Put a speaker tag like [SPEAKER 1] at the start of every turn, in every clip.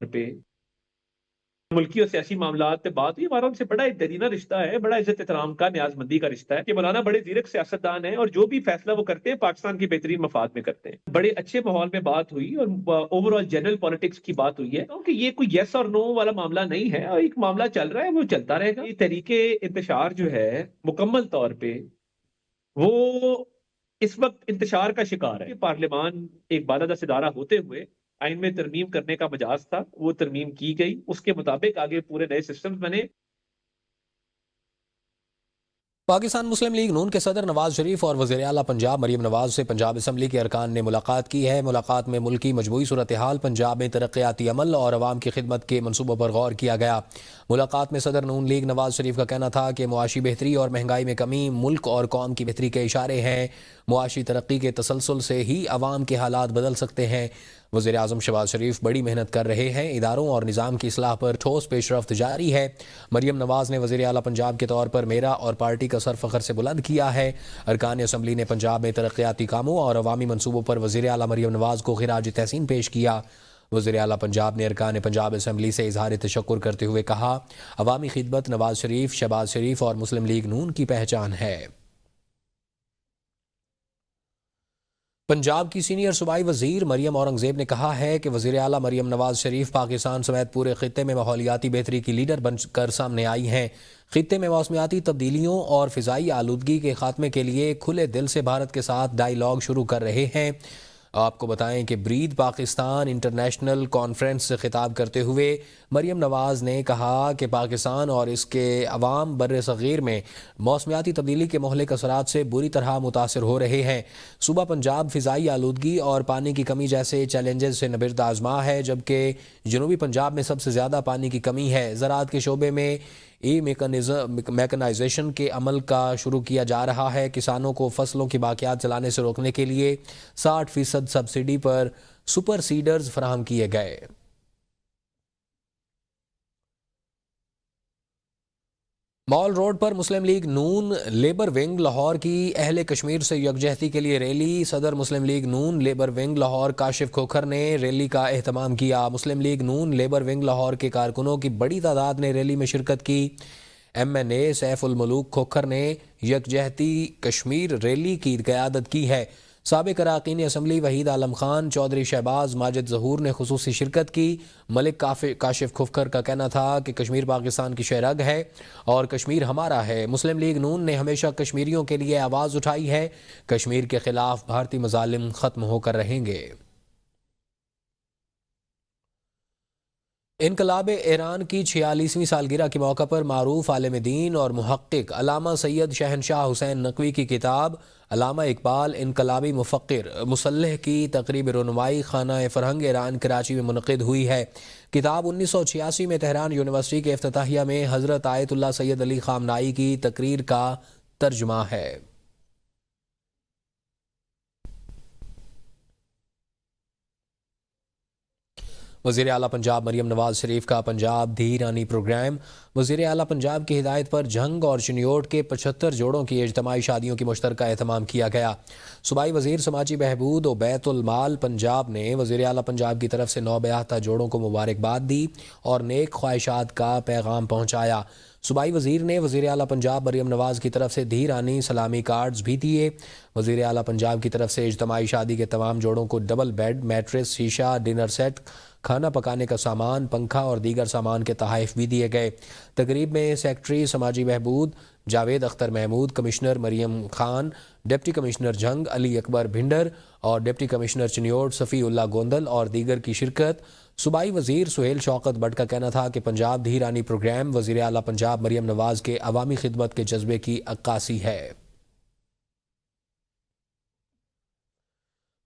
[SPEAKER 1] پہ ملکی اور سیاسی معاملات پہ بات ہوئی، ہمارا ان سے بڑا ایک دیرینہ رشتہ ہے، بڑا عزت احترام کا، نیاز مندی کا رشتہ ہے کہ مولانا بڑے زیرک سیاستدان ہیں اور جو بھی فیصلہ وہ کرتے ہیں پاکستان کی بہترین مفاد میں کرتے ہیں. بڑے اچھے ماحول میں بات ہوئی اور اوور آل جنرل پالیٹکس کی بات ہوئی ہے کیونکہ یہ کوئی یس اور نو والا معاملہ نہیں ہے، اور ایک معاملہ چل رہا ہے وہ چلتا رہے گا. یہ تحریک انتشار جو ہے مکمل طور پہ وہ اس وقت انتشار کا شکار ہے. پارلیمان ایک بالادست ادارہ ہوتے ہوئے آئین میں ترمیم کرنے کا مجاز تھا، وہ ترمیم کی گئی، اس کے مطابق آگے پورے نئے سسٹمز بنے.
[SPEAKER 2] پاکستان مسلم لیگ نون کے صدر نواز شریف اور وزیر اعلیٰ پنجاب مریم نواز سے پنجاب اسمبلی کے ارکان نے ملاقات کی ہے. ملاقات میں ملکی مجموعی صورتحال، پنجاب میں ترقیاتی عمل اور عوام کی خدمت کے منصوبوں پر غور کیا گیا. ملاقات میں صدر نون لیگ نواز شریف کا کہنا تھا کہ معاشی بہتری اور مہنگائی میں کمی ملک اور قوم کی بہتری کے اشارے ہیں. معاشی ترقی کے تسلسل سے ہی عوام کے حالات بدل سکتے ہیں. وزیر اعظم شہباز شریف بڑی محنت کر رہے ہیں، اداروں اور نظام کی اصلاح پر ٹھوس پیش رفت جاری ہے. مریم نواز نے وزیر اعلیٰ پنجاب کے طور پر میرا اور پارٹی کا سر فخر سے بلند کیا ہے. ارکان اسمبلی نے پنجاب میں ترقیاتی کاموں اور عوامی منصوبوں پر وزیر اعلیٰ مریم نواز کو خراج تحسین پیش کیا. وزیر اعلیٰ پنجاب نے ارکان پنجاب اسمبلی سے اظہار تشکر کرتے ہوئے کہا، عوامی خدمت نواز شریف، شہباز شریف اور مسلم لیگ نون کی پہچان ہے. پنجاب کی سینئر صوبائی وزیر مریم اورنگزیب نے کہا ہے کہ وزیر اعلیٰ مریم نواز شریف پاکستان سمیت پورے خطے میں ماحولیاتی بہتری کی لیڈر بن کر سامنے آئی ہیں. خطے میں موسمیاتی تبدیلیوں اور فضائی آلودگی کے خاتمے کے لیے کھلے دل سے بھارت کے ساتھ ڈائیلاگ شروع کر رہے ہیں. آپ کو بتائیں کہ برید پاکستان انٹرنیشنل کانفرنس سے خطاب کرتے ہوئے مریم نواز نے کہا کہ پاکستان اور اس کے عوام بر صغیر میں موسمیاتی تبدیلی کے مہلک اثرات سے بری طرح متاثر ہو رہے ہیں. صوبہ پنجاب فضائی آلودگی اور پانی کی کمی جیسے چیلنجز سے نبرد آزما ہے، جبکہ جنوبی پنجاب میں سب سے زیادہ پانی کی کمی ہے. زراعت کے شعبے میں میکنائزیشن کے عمل کا شروع کیا جا رہا ہے. کسانوں کو فصلوں کی باقیات چلانے سے روکنے کے لیے 60% سبسڈی پر سپر سیڈرز فراہم کیے گئے. مال روڈ پر مسلم لیگ نون لیبر ونگ لاہور کی اہل کشمیر سے یکجہتی کے لیے ریلی. صدر مسلم لیگ نون لیبر ونگ لاہور کاشف کھوکھر نے ریلی کا اہتمام کیا. مسلم لیگ نون لیبر ونگ لاہور کے کارکنوں کی بڑی تعداد نے ریلی میں شرکت کی. MNA سیف الملوک کھوکھر نے یکجہتی کشمیر ریلی کی قیادت کی ہے. سابق اراکین اسمبلی وحید عالم خان، چودھری شہباز، ماجد ظہور نے خصوصی شرکت کی. ملک کاشف کھوکھر کا کہنا تھا کہ کشمیر پاکستان کی شہ رگ ہے اور کشمیر ہمارا ہے. مسلم لیگ نون نے ہمیشہ کشمیریوں کے لیے آواز اٹھائی ہے. کشمیر کے خلاف بھارتی مظالم ختم ہو کر رہیں گے. انقلاب ایران کی 46ویں سالگرہ کے موقع پر معروف عالم دین اور محقق علامہ سید شہنشاہ حسین نقوی کی کتاب علامہ اقبال انقلابی مفکر مسلح کی تقریب رونمائی خانہ فرہنگ ایران کراچی میں منعقد ہوئی ہے. کتاب 1986 میں تہران یونیورسٹی کے افتتاحیہ میں حضرت آیت اللہ سید علی خامنائی کی تقریر کا ترجمہ ہے. وزیر اعلیٰ پنجاب مریم نواز شریف کا پنجاب دھی رانی پروگرام. وزیر اعلیٰ پنجاب کی ہدایت پر جھنگ اور چنیوٹ کے 75 جوڑوں کی اجتماعی شادیوں کی مشترکہ اہتمام کیا گیا. صوبائی وزیر سماجی بہبود و بیت المال پنجاب نے وزیر اعلیٰ پنجاب کی طرف سے نوبیاحتہ جوڑوں کو مبارکباد دی اور نیک خواہشات کا پیغام پہنچایا. صوبائی وزیر نے وزیر اعلیٰ پنجاب مریم نواز کی طرف سے دھی رانی سلامی کارڈز بھی دیے. وزیر اعلیٰ پنجاب کی طرف سے اجتماعی شادی کے تمام جوڑوں کو ڈبل بیڈ، میٹریس، شیشہ، ڈنر سیٹ، کھانا پکانے کا سامان، پنکھا اور دیگر سامان کے تحائف بھی دیے گئے. تقریب میں سیکٹری سماجی بہبود جاوید اختر محمود، کمشنر مریم خان، ڈپٹی کمشنر جنگ علی اکبر بھنڈر اور ڈپٹی کمشنر چنیوٹ صفی اللہ گوندل اور دیگر کی شرکت. صوبائی وزیر سہیل شوکت بٹ کا کہنا تھا کہ پنجاب دھی رانی پروگرام وزیر اعلیٰ پنجاب مریم نواز کے عوامی خدمت کے جذبے کی عکاسی ہے.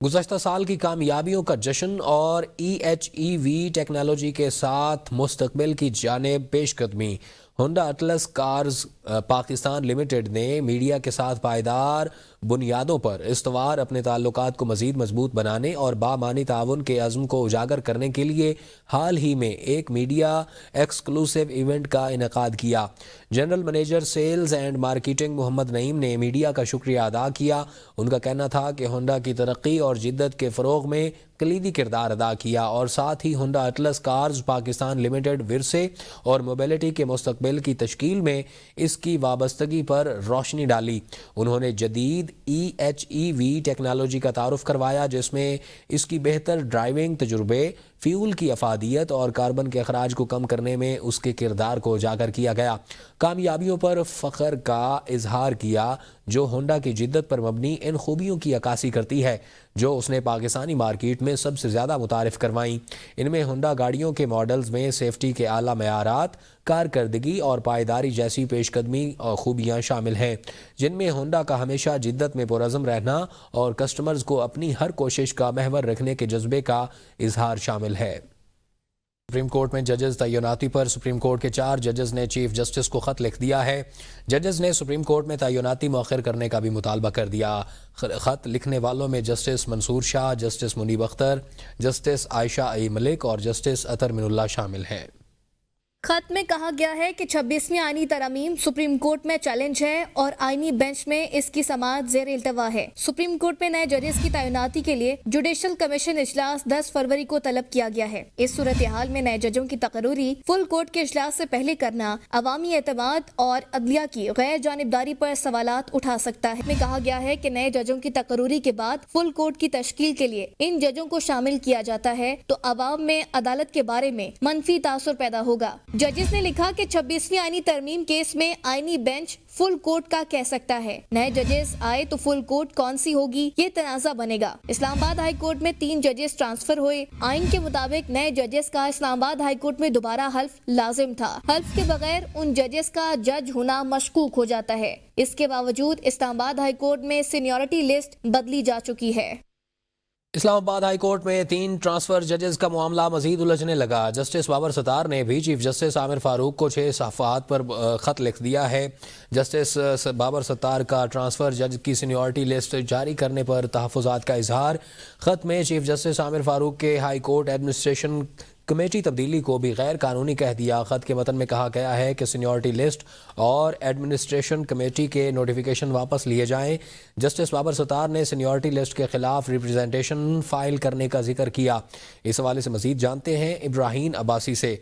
[SPEAKER 2] گزشتہ سال کی کامیابیوں کا جشن اور EHEV ٹیکنالوجی کے ساتھ مستقبل کی جانب پیش قدمی. Honda Atlas cars Pakistan limited نے میڈیا کے ساتھ پائیدار بنیادوں پر استوار اپنے تعلقات کو مزید مضبوط بنانے اور بامعنی تعاون کے عزم کو اجاگر کرنے کے لیے حال ہی میں ایک میڈیا ایکسکلوسیو ایونٹ کا انعقاد کیا. General manager sales and marketing Muhammad Naeem نے میڈیا کا شکریہ ادا کیا. ان کا کہنا تھا کہ ہونڈا کی ترقی اور جدت کے فروغ میں کلیدی کردار ادا کیا اور ساتھ ہی Honda Atlas cars Pakistan Limited ورثے اور موبلٹی کے مستقبل کی تشکیل میں اس کی وابستگی پر روشنی ڈالی۔ انہوں نے جدید EHEV ٹیکنالوجی کا تعارف کروایا جس میں اس کی بہتر ڈرائیونگ تجربے، فیول کی افادیت اور کاربن کے اخراج کو کم کرنے میں اس کے کردار کو اجاگر کیا گیا۔ کامیابیوں پر فخر کا اظہار کیا جو ہونڈا کی جدت پر مبنی ان خوبیوں کی عکاسی کرتی ہے جو اس نے پاکستانی مارکیٹ میں سب سے زیادہ متعارف کروائیں۔ ان میں ہونڈا گاڑیوں کے ماڈلز میں سیفٹی کے اعلیٰ معیارات، کارکردگی اور پائیداری جیسی پیش قدمی اور خوبیاں شامل ہیں جن میں ہونڈا کا ہمیشہ جدت میں پرعزم رہنا اور کسٹمرز کو اپنی ہر کوشش کا محور رکھنے کے جذبے کا اظہار شامل ہے۔ سپریم کورٹ میں ججز تعیناتی پر سپریم کورٹ کے 4 ججز نے چیف جسٹس کو خط لکھ دیا ہے۔ ججز نے سپریم کورٹ میں تعیناتی مؤخر کرنے کا بھی مطالبہ کر دیا۔ خط لکھنے والوں میں جسٹس منصور شاہ، جسٹس منیب اختر، جسٹس عائشہ ای ملک اور جسٹس اطہر من اللہ شامل ہیں۔
[SPEAKER 3] خط میں کہا گیا ہے کہ 26ویں آئینی ترامیم سپریم کورٹ میں چیلنج ہے اور آئینی بینچ میں اس کی سماعت زیر التوا ہے۔ سپریم کورٹ میں نئے ججز کی تعیناتی کے لیے جوڈیشل کمیشن اجلاس 10 فروری کو طلب کیا گیا ہے۔ اس صورتحال میں نئے ججوں کی تقرری فل کورٹ کے اجلاس سے پہلے کرنا عوامی اعتماد اور عدلیہ کی غیر جانبداری پر سوالات اٹھا سکتا ہے۔ میں کہا گیا ہے کہ نئے ججوں کی تقرری کے بعد فل کورٹ کی تشکیل کے لیے ان ججوں کو شامل کیا جاتا ہے تو عوام میں عدالت کے بارے میں منفی تاثر پیدا ہوگا۔ ججز نے لکھا کہ 26ویں آئینی ترمیم کیس میں آئینی بینچ فل کورٹ کا کہہ سکتا ہے۔ نئے ججز آئے تو فل کورٹ کون سی ہوگی یہ تنازع بنے گا۔ اسلام آباد ہائی کورٹ میں 3 ججز ٹرانسفر ہوئے۔ آئین کے مطابق نئے ججز کا اسلام آباد ہائی کورٹ میں دوبارہ حلف لازم تھا۔ حلف کے بغیر ان ججز کا جج ہونا مشکوک ہو جاتا ہے۔ اس کے باوجود اسلام آباد ہائی کورٹ میں سینیورٹی لسٹ بدلی جا چکی ہے۔
[SPEAKER 2] اسلام آباد ہائی کورٹ میں 3 ٹرانسفر ججز کا معاملہ مزید الجھنے لگا۔ جسٹس بابر ستار نے بھی چیف جسٹس عامر فاروق کو 6 صفحات پر خط لکھ دیا ہے۔ جسٹس بابر ستار کا ٹرانسفر جج کی سینیورٹی لسٹ جاری کرنے پر تحفظات کا اظہار۔ خط میں چیف جسٹس عامر فاروق کے ہائی کورٹ ایڈمنسٹریشن کمیٹی تبدیلی کو بھی غیر قانونی کہہ دیا۔ خط کے متن میں کہا گیا ہے کہ سینیورٹی لسٹ اور ایڈمنسٹریشن کمیٹی کے نوٹیفیکیشن واپس لیے جائیں۔ جسٹس بابر ستار نے سینیورٹی لسٹ کے خلاف ریپریزنٹیشن فائل کرنے کا ذکر کیا۔ اس حوالے سے مزید جانتے ہیں ابراہیم عباسی سے۔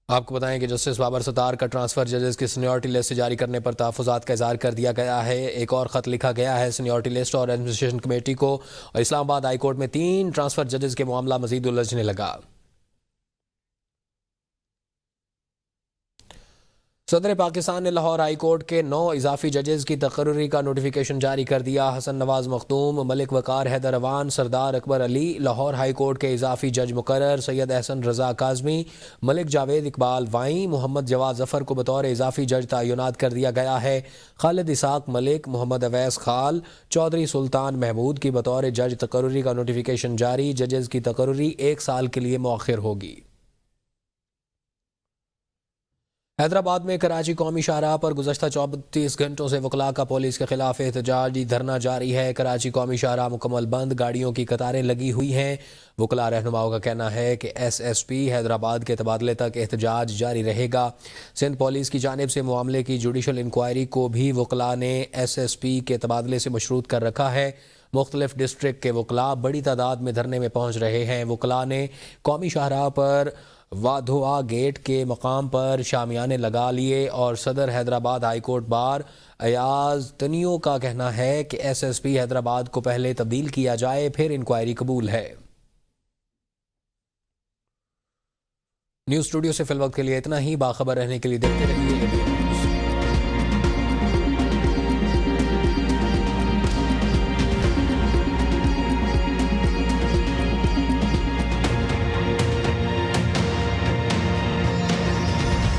[SPEAKER 2] آپ کو بتائیں کہ جسٹس بابر ستار کا ٹرانسفر ججز کی سینیورٹی لسٹ جاری کرنے پر تحفظات کا اظہار کر دیا گیا ہے۔ ایک اور خط لکھا گیا ہے سینیورٹی لسٹ اور ایڈمنسٹریشن کمیٹی کو، اور اسلام آباد ہائی کورٹ میں 3 ٹرانسفر ججز کے معاملہ مزید الجھنے لگا۔ صدر پاکستان نے لاہور ہائی کورٹ کے 9 اضافی ججز کی تقرری کا نوٹیفیکیشن جاری کر دیا۔ حسن نواز مختوم، ملک وقار حیدر اوان، سردار اکبر علی لاہور ہائی کورٹ کے اضافی جج مقرر، سید احسن رضا کاظمی، ملک جاوید اقبال وائیں، محمد جواد ظفر کو بطور اضافی جج تعینات کر دیا گیا ہے۔ خالد اسحاق ملک، محمد اویس خال، چودھری سلطان محمود کی بطور جج تقرری کا نوٹیفیکیشن جاری۔ ججز کی تقرری 1 سال کے لیے مؤخر ہوگی۔ حیدرآباد میں کراچی قومی شاہراہ پر گزشتہ 34 گھنٹوں سے وکلاء کا پولیس کے خلاف احتجاجی دھرنا جاری ہے۔ کراچی قومی شاہراہ مکمل بند، گاڑیوں کی قطاریں لگی ہوئی ہیں۔ وکلاء رہنماؤں کا کہنا ہے کہ SSP حیدرآباد کے تبادلے تک احتجاج جاری رہے گا۔ سندھ پولیس کی جانب سے معاملے کی جوڈیشل انکوائری کو بھی وکلاء نے SSP کے تبادلے سے مشروط کر رکھا ہے۔ مختلف ڈسٹرکٹ کے وکلاء بڑی تعداد میں دھرنے میں پہنچ رہے ہیں۔ وکلاء نے قومی شاہراہ پر وادھوا گیٹ کے مقام پر شامیانے لگا لیے اور صدر Hyderabad high court bar Ayaz Tunio کا کہنا ہے کہ SSP حیدرآباد کو پہلے تبدیل کیا جائے پھر انکوائری قبول ہے۔ نیوز اسٹوڈیو سے فی الوقت کے لیے اتنا ہی۔ باخبر رہنے کے لیے دیکھتے رہیے